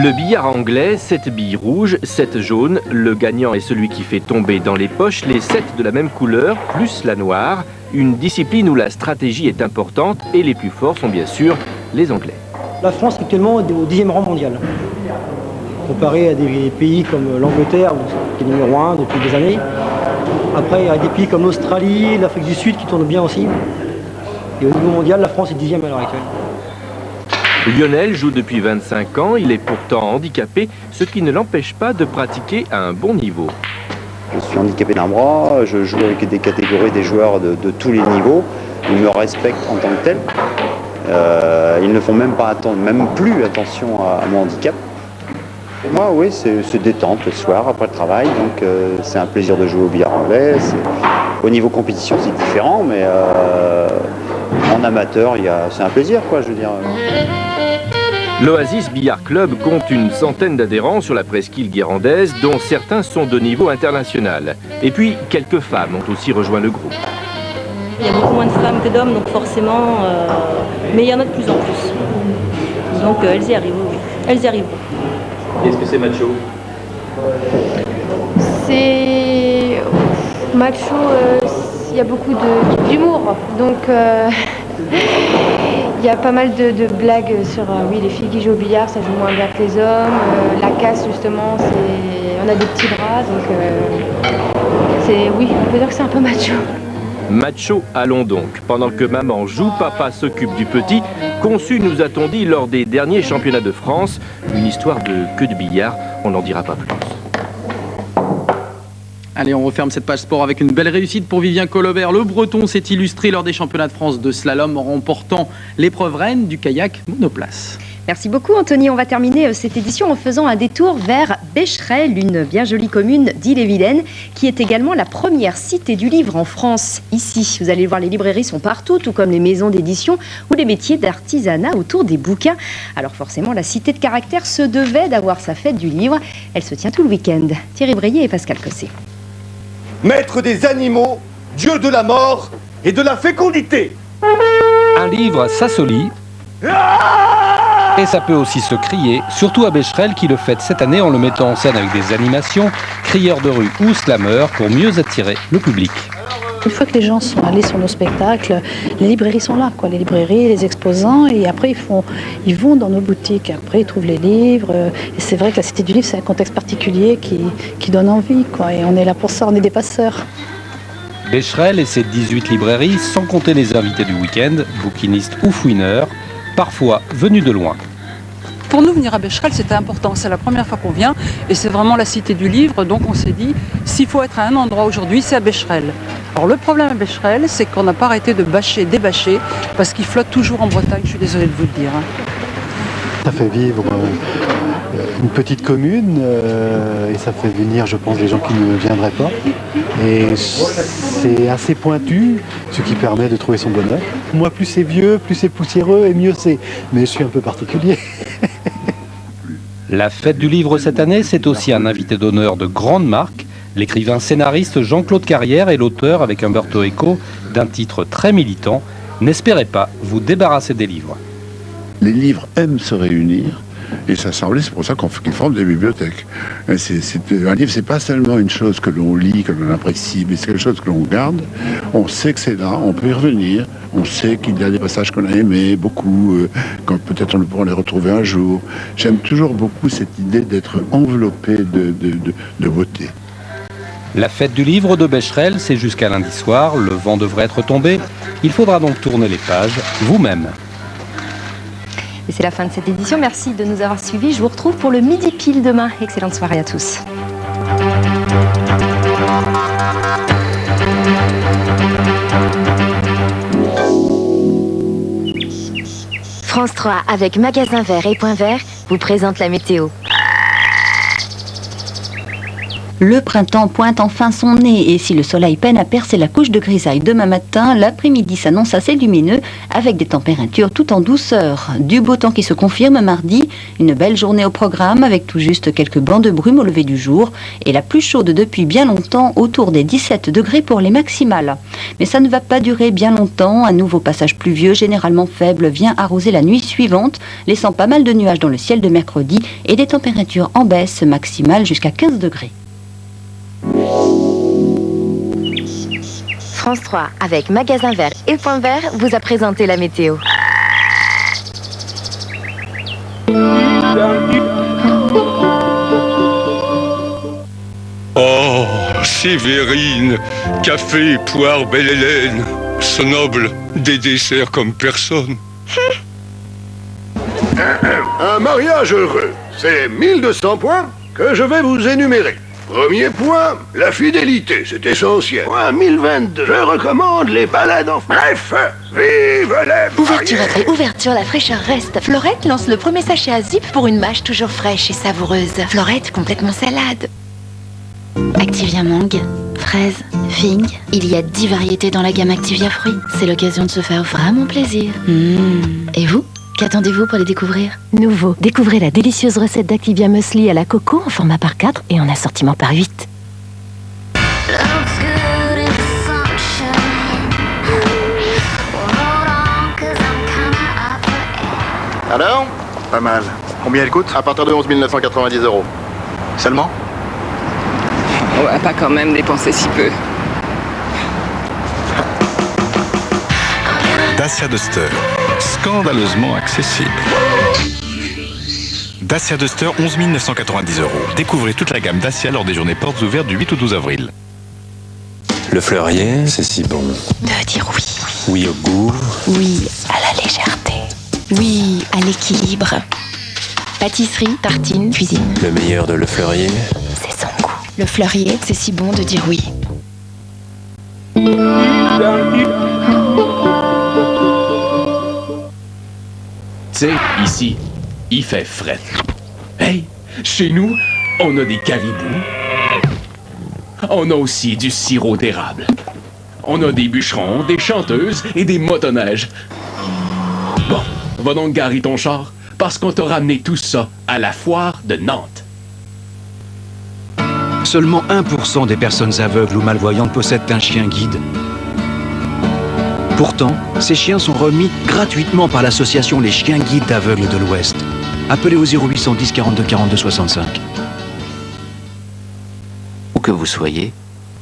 Le billard anglais, 7 billes rouges, 7 jaunes. Le gagnant est celui qui fait tomber dans les poches les 7 de la même couleur, plus la noire. Une discipline où la stratégie est importante et les plus forts sont bien sûr les Anglais. La France est actuellement au 10e rang mondial. Comparé à des pays comme l'Angleterre, qui est numéro 1 depuis des années. Après, il y a des pays comme l'Australie, l'Afrique du Sud qui tournent bien aussi. Et au niveau mondial, la France est 10e à l'heure actuelle. Lionel joue depuis 25 ans, il est pourtant handicapé, ce qui ne l'empêche pas de pratiquer à un bon niveau. Je suis handicapé d'un bras, je joue avec des catégories des joueurs de tous les niveaux. Ils me respectent en tant que tel. Ils ne font même plus attention à mon handicap. Moi, oui, c'est détente le soir après le travail, donc c'est un plaisir de jouer au billard anglais. Au niveau compétition, c'est différent, mais en amateur, c'est un plaisir, quoi, je veux dire. L'Oasis Billard Club compte une centaine d'adhérents sur la presqu'île guérandaise, dont certains sont de niveau international. Et puis, quelques femmes ont aussi rejoint le groupe. Il y a beaucoup moins de femmes que d'hommes, donc forcément, mais il y en a de plus en plus. Donc elles y arrivent, oui. Elles y arrivent. Est-ce que c'est macho? C'est macho, il y a beaucoup d'humour, donc il y a pas mal de blagues sur les filles qui jouent au billard, ça joue moins bien que les hommes. La casse, justement, on a des petits bras, donc oui, on peut dire que c'est un peu macho. Macho, allons donc. Pendant que maman joue, papa s'occupe du petit. Conçu, nous a-t-on dit, lors des derniers championnats de France. Une histoire de queue de billard, on n'en dira pas plus. Allez, on referme cette page sport avec une belle réussite pour Vivien Colobert. Le Breton s'est illustré lors des championnats de France de slalom en remportant l'épreuve reine du kayak monoplace. Merci beaucoup Anthony. On va terminer cette édition en faisant un détour vers Becherel, une bien jolie commune d'Ille-et-Vilaine, qui est également la première cité du livre en France. Ici, vous allez voir, les librairies sont partout, tout comme les maisons d'édition ou les métiers d'artisanat autour des bouquins. Alors forcément, la cité de caractère se devait d'avoir sa fête du livre. Elle se tient tout le week-end. Thierry Breillet et Pascal Cossé. Maître des animaux, dieu de la mort et de la fécondité. Un livre, ça se lit. Et ça peut aussi se crier, surtout à Becherel qui le fête cette année en le mettant en scène avec des animations, crieurs de rue ou slameurs pour mieux attirer le public. Une fois que les gens sont allés sur nos spectacles, les librairies sont là, quoi. Les librairies, les exposants, et après ils vont dans nos boutiques, après ils trouvent les livres. Et c'est vrai que la Cité du Livre, c'est un contexte particulier qui donne envie, quoi. Et on est là pour ça, on est des passeurs. Becherel et ses 18 librairies, sans compter les invités du week-end, bouquinistes ou fouineurs, parfois venus de loin. Pour nous, venir à Becherel, c'était important. C'est la première fois qu'on vient et c'est vraiment la cité du livre. Donc on s'est dit, s'il faut être à un endroit aujourd'hui, c'est à Becherel. Alors le problème à Becherel, c'est qu'on n'a pas arrêté de débâcher, parce qu'il flotte toujours en Bretagne, je suis désolée de vous le dire. Ça fait vivre une petite commune et ça fait venir, je pense, des gens qui ne viendraient pas. Et c'est assez pointu, ce qui permet de trouver son bonheur. Moi, plus c'est vieux, plus c'est poussiéreux et mieux c'est. Mais je suis un peu particulier. La fête du livre cette année, c'est aussi un invité d'honneur de grande marque, l'écrivain scénariste Jean-Claude Carrière et l'auteur, avec Umberto Eco, d'un titre très militant, « N'espérez pas vous débarrasser des livres ». Les livres aiment se réunir et s'assembler, c'est pour ça qu'ils forment des bibliothèques. Un livre, c'est pas seulement une chose que l'on lit, que l'on apprécie, mais c'est quelque chose que l'on garde. On sait que c'est là, on peut y revenir, on sait qu'il y a des passages qu'on a aimés beaucoup, quand peut-être on pourra les retrouver un jour. J'aime toujours beaucoup cette idée d'être enveloppé de beauté. La fête du livre de Becherel, c'est jusqu'à lundi soir, le vent devrait être tombé. Il faudra donc tourner les pages vous-même. Et c'est la fin de cette édition. Merci de nous avoir suivis. Je vous retrouve pour le midi pile demain. Excellente soirée à tous. France 3 avec Magasin Vert et Point Vert vous présente la météo. Le printemps pointe enfin son nez et si le soleil peine à percer la couche de grisaille demain matin, l'après-midi s'annonce assez lumineux avec des températures tout en douceur. Du beau temps qui se confirme mardi, une belle journée au programme avec tout juste quelques bancs de brume au lever du jour et la plus chaude depuis bien longtemps autour des 17 degrés pour les maximales. Mais ça ne va pas durer bien longtemps, un nouveau passage pluvieux généralement faible vient arroser la nuit suivante, laissant pas mal de nuages dans le ciel de mercredi et des températures en baisse maximales jusqu'à 15 degrés. France 3 avec Magasin Vert et Point Vert vous a présenté la météo. Oh, Sévérine, café, poire, belle Hélène, ce noble, des desserts comme personne. Un mariage heureux, c'est 1200 points que je vais vous énumérer. Premier point, la fidélité, c'est essentiel. Point 1022, je recommande les balades en... Bref, vive les Ouverture après ouverture, la fraîcheur reste. Florette lance le premier sachet à zip pour une mâche toujours fraîche et savoureuse. Florette complètement salade. Activia mangue, fraise, figue. Il y a 10 variétés dans la gamme Activia fruits. C'est l'occasion de se faire vraiment plaisir. Et vous ? Qu'attendez-vous pour les découvrir ? Nouveau, découvrez la délicieuse recette d'Activia Muesli à la coco en format par 4 et en assortiment par 8. Alors ? Pas mal. Combien elle coûte ? À partir de 11 990 €. Seulement ? On va pas quand même dépenser si peu. Dacia Duster, scandaleusement accessible. Dacia Duster, 11 990 €. Découvrez toute la gamme Dacia lors des journées portes ouvertes du 8 au 12 avril. Le Fleurier, c'est si bon. De dire oui. Oui au goût. Oui à la légèreté. Oui à l'équilibre. Pâtisserie, tartine, cuisine. Le meilleur de Le Fleurier. C'est son goût. Le Fleurier, c'est si bon de dire oui. Tu sais, ici, il fait fret. Hey, chez nous, on a des caribous. On a aussi du sirop d'érable. On a des bûcherons, des chanteuses et des motoneiges. Bon, va donc garer ton char, parce qu'on t'a ramené tout ça à la foire de Nantes. Seulement 1% des personnes aveugles ou malvoyantes possèdent un chien guide. Pourtant, ces chiens sont remis gratuitement par l'association Les Chiens Guides d'Aveugles de l'Ouest. Appelez au 0810 42 42 65. Où que vous soyez,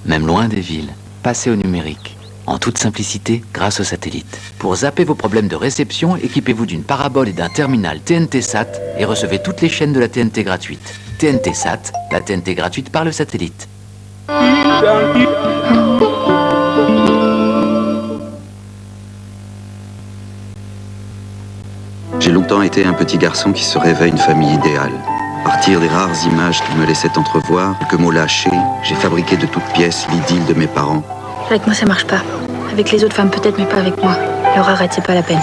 même loin des villes, passez au numérique. En toute simplicité, grâce au satellite. Pour zapper vos problèmes de réception, équipez-vous d'une parabole et d'un terminal TNT Sat et recevez toutes les chaînes de la TNT gratuite. TNT Sat, la TNT gratuite par le satellite. J'ai longtemps été un petit garçon qui se rêvait une famille idéale. À partir des rares images qu'il me laissait entrevoir, quelques mots lâchés, j'ai fabriqué de toutes pièces l'idylle de mes parents. Avec moi, ça marche pas. Avec les autres femmes, peut-être, mais pas avec moi. Alors arrête, c'est pas la peine.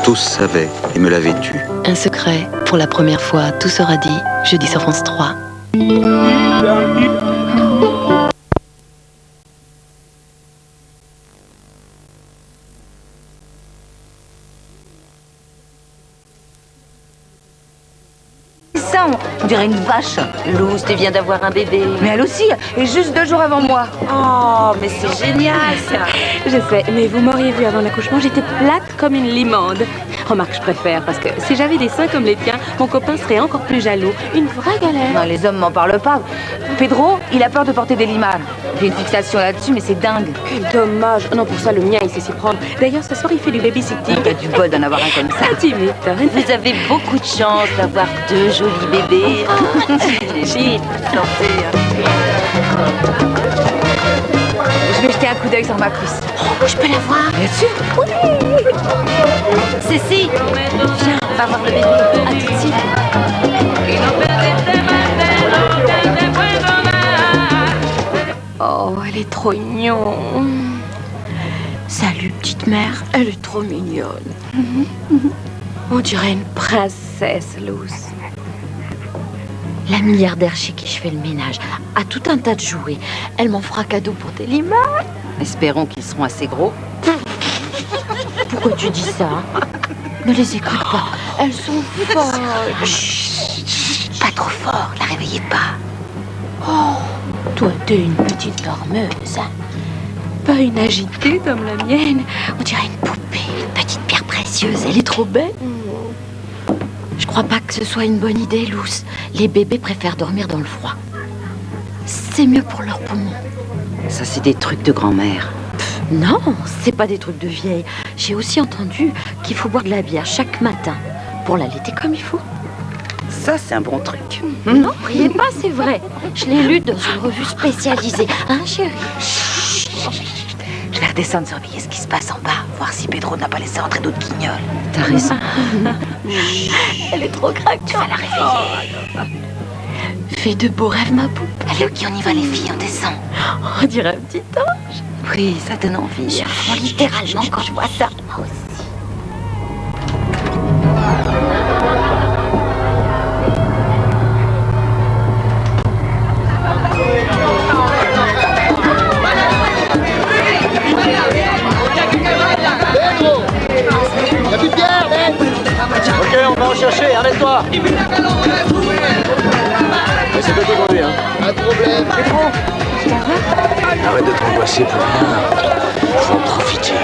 Tous savaient et me l'avaient tu. Un secret, pour la première fois, tout sera dit, jeudi sur France 3. On dirait une vache. Luz, tu viens d'avoir un bébé. Mais elle aussi, et juste 2 jours avant moi. Oh, mais c'est génial ça. Je sais, mais vous m'auriez vu avant l'accouchement, j'étais plate comme une limande. Remarque, je préfère, parce que si j'avais des seins comme les tiens, mon copain serait encore plus jaloux. Une vraie galère. Non, les hommes m'en parlent pas. Pedro, il a peur de porter des limanes. J'ai une fixation là-dessus, mais c'est dingue. Quel dommage. Non, pour ça, le mien, il sait s'y prendre. D'ailleurs, ce soir, il fait du babysitting. T'as du bol d'en avoir un comme ça. Tu m'étonnes. Vous avez beaucoup de chance d'avoir 2 jolis bébés. Gilles, je vais jeter un coup d'œil sur ma cuisse. Oh, je peux la voir? Bien sûr. Oui. Cécile, viens, on va voir le bébé. À tout de suite. Oh, elle est trop mignonne. Salut, petite mère. Elle est trop mignonne. On dirait une princesse, Luz. La milliardaire chez qui je fais le ménage a tout un tas de jouets. Elle m'en fera cadeau pour des limaces. Espérons qu'ils seront assez gros. Pourquoi tu dis ça? Ne les écoute pas. Elles sont folles. Chut, pas trop fort, la réveillez pas. Oh, toi, t'es une petite dormeuse. Pas une agitée comme la mienne. On dirait une poupée, une petite pierre précieuse. Elle est trop belle. Je crois pas que ce soit une bonne idée, Luz. Les bébés préfèrent dormir dans le froid. C'est mieux pour leurs poumons. Ça, c'est des trucs de grand-mère. Non, c'est pas des trucs de vieille. J'ai aussi entendu qu'il faut boire de la bière chaque matin pour l'allaiter comme il faut. Ça, c'est un bon truc. Non, riez pas, c'est vrai. Je l'ai lu dans une revue spécialisée. Hein, chérie? Je vais redescendre surveiller ce qui se passe en bas, voir si Pedro n'a pas laissé entrer d'autres guignols. T'as raison. Elle est trop craquante. Tu vas la réveiller. fait de beaux rêves, ma poupe. Allez, ok, on y va les filles, on descend. On dirait un petit ange. Oui, ça donne envie. Moi, littéralement, quand je vois ça. Moi aussi. Y'a plus de bière, mec. Ok, on va en chercher, arrête-toi. C'est pas dégondu, hein. Pas de problème. Arrête de t'angoisser pour rien. Faut en profiter.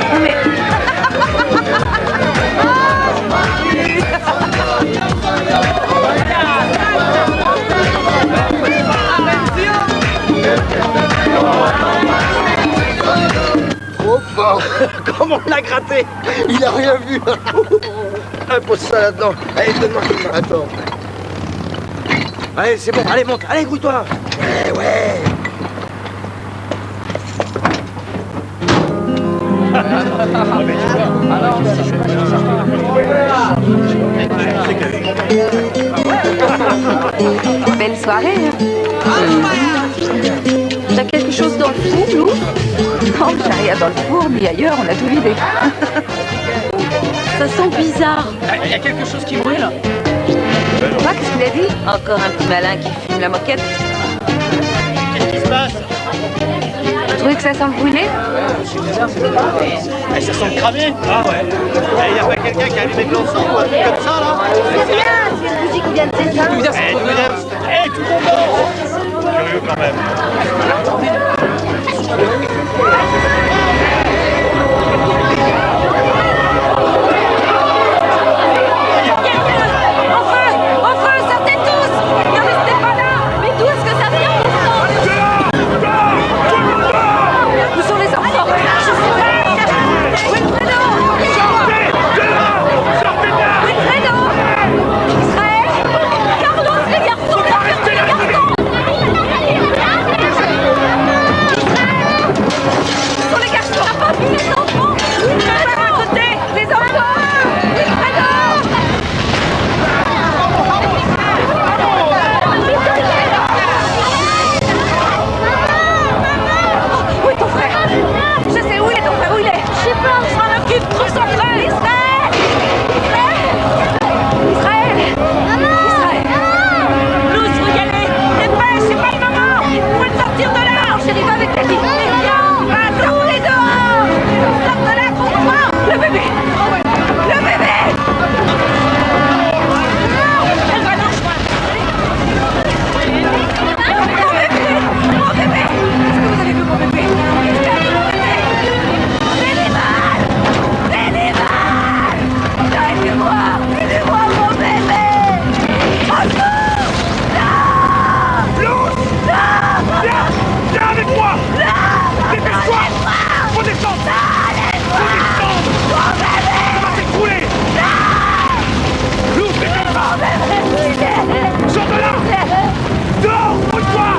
Trop fort. Comment on l'a gratté. Il a rien vu. Pose ça là-dedans. Allez, donne-moi. Attends. Allez, c'est bon. Allez, monte. Allez, grouille-toi. Ouais. Belle soirée. T'as quelque chose dans le four, Lou? Non, j'ai rien dans le four, ni ailleurs, on a tout vidé. Ça sent bizarre. Il y a quelque chose qui brûle. Quoi, qu'est-ce qu'il a dit? Encore un petit malin qui fume la moquette. Qu'est-ce qui se passe? Vous trouvez que ça sent le brûlé? Ça sent le cramé. Ah ouais. Il y a pas quelqu'un qui a allumé de l'encens ou un truc comme ça, là? C'est bien, c'est une musique qui vient de s'éteindre. Tout le monde danse. Curieux quand même. Enfin, sortez tous! Ne restez pas là! Mais d'où est-ce que ça vient, pourtant? Où sont les enfants? Je sais pas! Wilfredo! Wilfredo! Israël! Carlos, les garçons! Arrêtez les garçons! Où sont les garçons? T'as pas vu les enfants? Wilfredo! À côté! Les enfants! Wilfredo! Où est ton frère? Je sais où il est, ton frère, où il est? Je sais pas, je m'en occupe, trouve son frère! Israël! Israël! Israël! Louis, faut y aller! Dépêche, c'est pas le moment! Faut le sortir de là! Chérie, va avec ta fille! Va, sortez dehors! Sors de là, trouve-moi! Le bébé! Le bébé! Elle va dans le chemin! Mon bébé! Mon bébé! Est-ce que vous avez vu mon bébé? Qu'est-ce qu'il y a avec mon bébé? Télémal! Télémal! Aidez-moi! Aidez-moi, mon bébé! Au secours! Non! Luz! Non! Viens avec moi! Non! Dépêche-toi! Faut descendre! Faut descendre! Mon bébé! Ça va s'écrouler! Non! Luz, dépêche pas! Mon bébé! Sors de là! Dehors! Bouge-toi!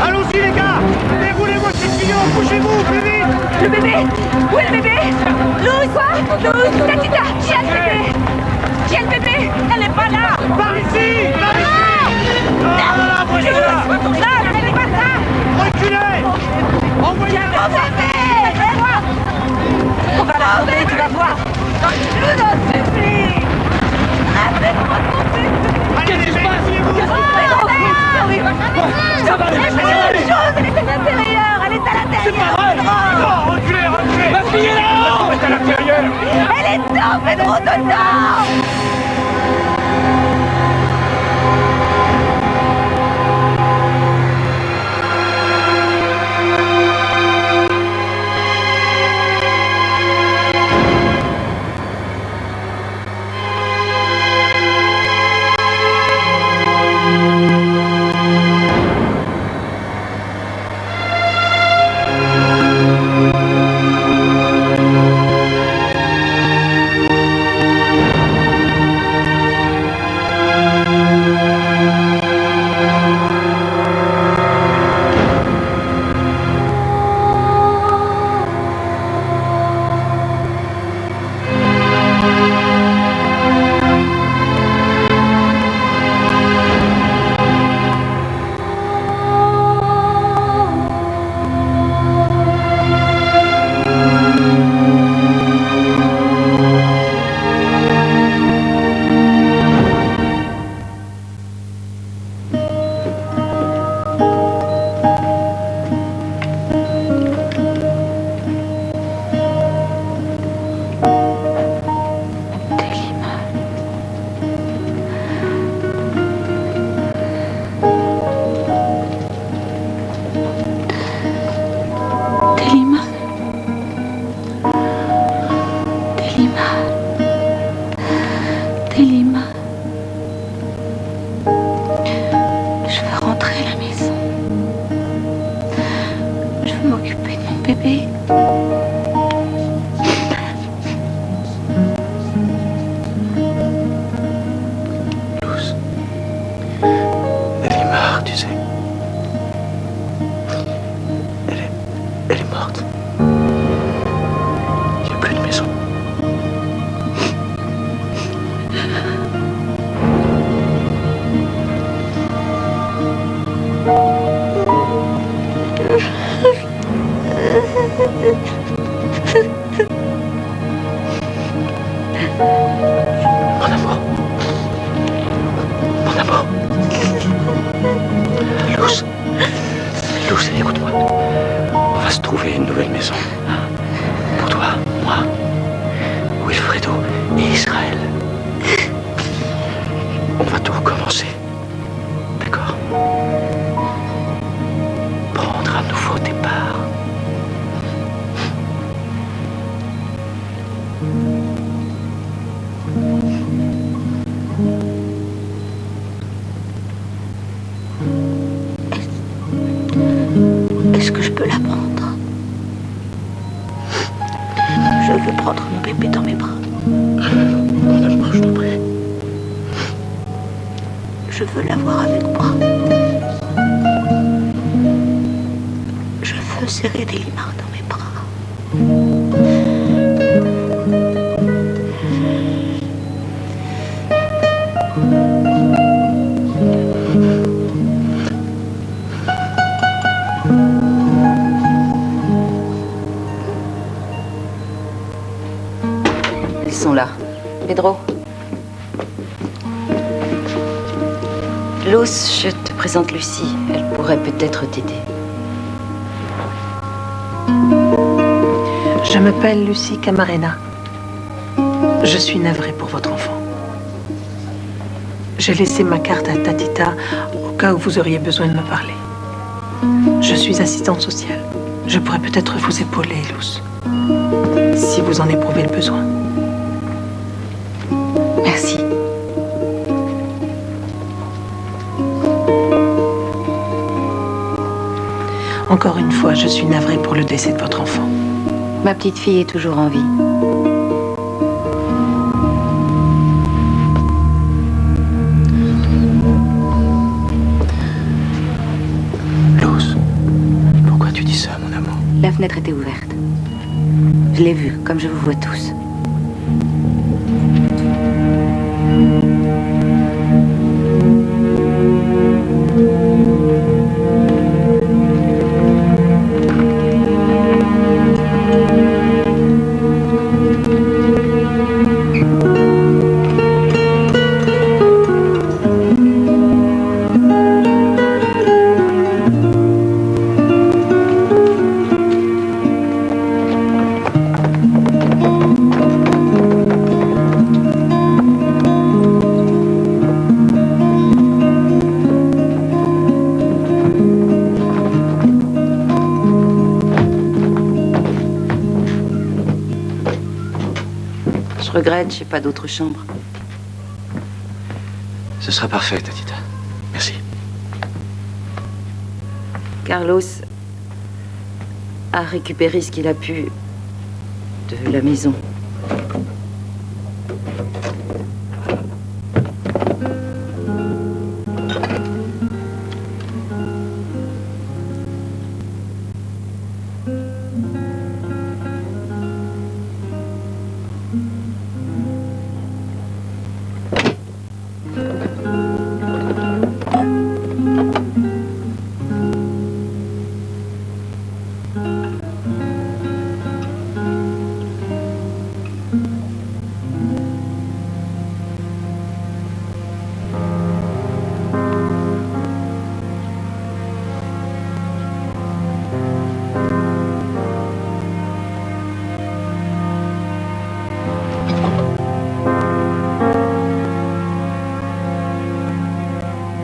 Allons-y les gars! Déroulez-moi ces tuyaux! Bougez-vous! Plus vite! Le bébé! Où est le bébé? Louis! Quoi? Louis! Tatita! Qui a le bébé? Qui a le bébé? Elle est pas là! Par ici! Par ici! Là, bougez là! Là, elle est pas là! Reculez! Envoyez Mon bébé! Aide-moi! On va la sauver, tu vas voir! Je vous en supplie! Rappelez-moi mon bébé! Qu'est-ce qui se passe? Ça va, les chose, elle est à l'intérieur! Elle est à l'intérieur! C'est pas vrai! Non, reculez, reculez! Ma fille est là! Elle est à l'intérieur! Elle est dedans, Pedro, dedans! Mon amour. Mon amour. Luce. Luce, écoute-moi. On va se trouver une nouvelle maison. Pour toi, moi, Wilfredo et Israël. On va tout recommencer. D'accord? Prendre un nouveau départ. Est-ce que je peux la prendre? Je veux prendre mon bébé dans mes bras. Mon amour, je t'en prie. Je veux l'avoir avec moi. Je veux serrer Delimar dans mes bras. Ils sont là. Pedro. Luz, je te présente Lucie. Elle pourrait peut-être t'aider. Je m'appelle Lucie Camarena. Je suis navrée pour votre enfant. J'ai laissé ma carte à Tatita au cas où vous auriez besoin de me parler. Je suis assistante sociale. Je pourrais peut-être vous épauler, Luz, si vous en éprouvez le besoin. Merci. Encore une fois, je suis navrée pour le décès de votre enfant. Ma petite fille est toujours en vie. Luz, pourquoi tu dis ça, mon amour? La fenêtre était ouverte. Je l'ai vue, comme je vous vois tous. Je regrette, j'ai pas d'autre chambre. Ce sera parfait, Tatita. Merci. Carlos a récupéré ce qu'il a pu de la maison.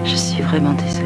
Je suis vraiment désolée.